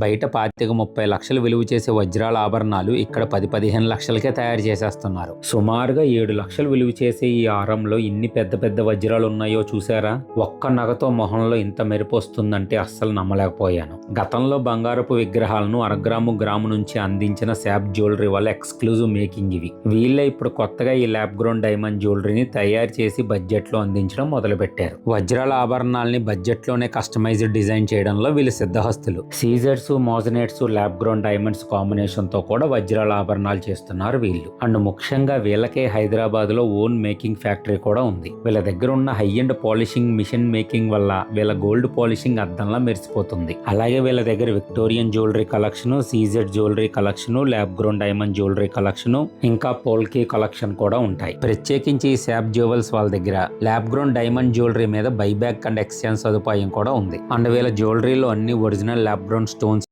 బయట 25-30 లక్షలు విలువ చేసే వజ్రాల ఆభరణాలు ఇక్కడ 10-15 లక్షలకే తయారు చేసేస్తున్నారు. సుమారుగా 7 లక్షలు విలువ చేసే ఈ హారంలో ఇన్ని పెద్ద పెద్ద వజ్రాలు ఉన్నాయో చూసారా? ఒక్క నగతో మొహంలో ఇంత మెరుపు వస్తుందంటే అస్సలు నమ్మలేకపోయాను. గతంలో బంగారపు విగ్రహాలను అరగ్రాము గ్రాము నుంచి అందించిన శాప్ జ్యువెలరీ వాళ్ళ ఎక్స్క్లూజివ్ మేకింగ్ ఇవి. వీళ్ళే ఇప్పుడు కొత్తగా ఈ ల్యాబ్ గ్రోన్ డైమండ్ జ్యువెలరీని తయారు చేసి బడ్జెట్ లో అందించడం మొదలుపెట్టారు. వజ్రాల ఆభరణాలని బడ్జెట్ లోనే కస్టమైజ్డ్ డిజైన్ చేయడంలో వీళ్ళు సిద్ధహస్తులు. సీజర్స్, moissanites, lab grown diamonds combination తో కూడా వజ్రాల ఆభరణాలు చేస్తున్నారు వీళ్ళు. అండ్ ముఖ్యంగా వీళ్ళకే హైదరాబాద్ లో ఓన్ మేకింగ్ ఫ్యాక్టరీ కూడా ఉంది. వీళ్ళ దగ్గర ఉన్న high and polishing machine making వల్ల వీళ్ళ గోల్డ్ పాలిషింగ్ అద్దంలా మెరిసిపోతుంది. అలాగే వీళ్ళ దగ్గర Victorian jewellery collection, CZ jewellery collection, lab grown diamond jewellery collection, ఇంకా పోల్కీ కలెక్షన్ కూడా ఉంటాయి. ప్రత్యేకించి ఈ శాప్ జ్యువెల్స్ వాళ్ళ దగ్గర ల్యాబ్ గ్రోన్ డైమండ్ జ్యువెలరీ మీద బైబ్యాక్ అండ్ ఎక్స్చేంజ్ సదుపాయం కూడా ఉంది. అండ్ వీళ్ళ జ్యువెలరీలో అన్ని ఒరిజినల్ ల్యాబ్ గ్రోన్ స్టోన్స్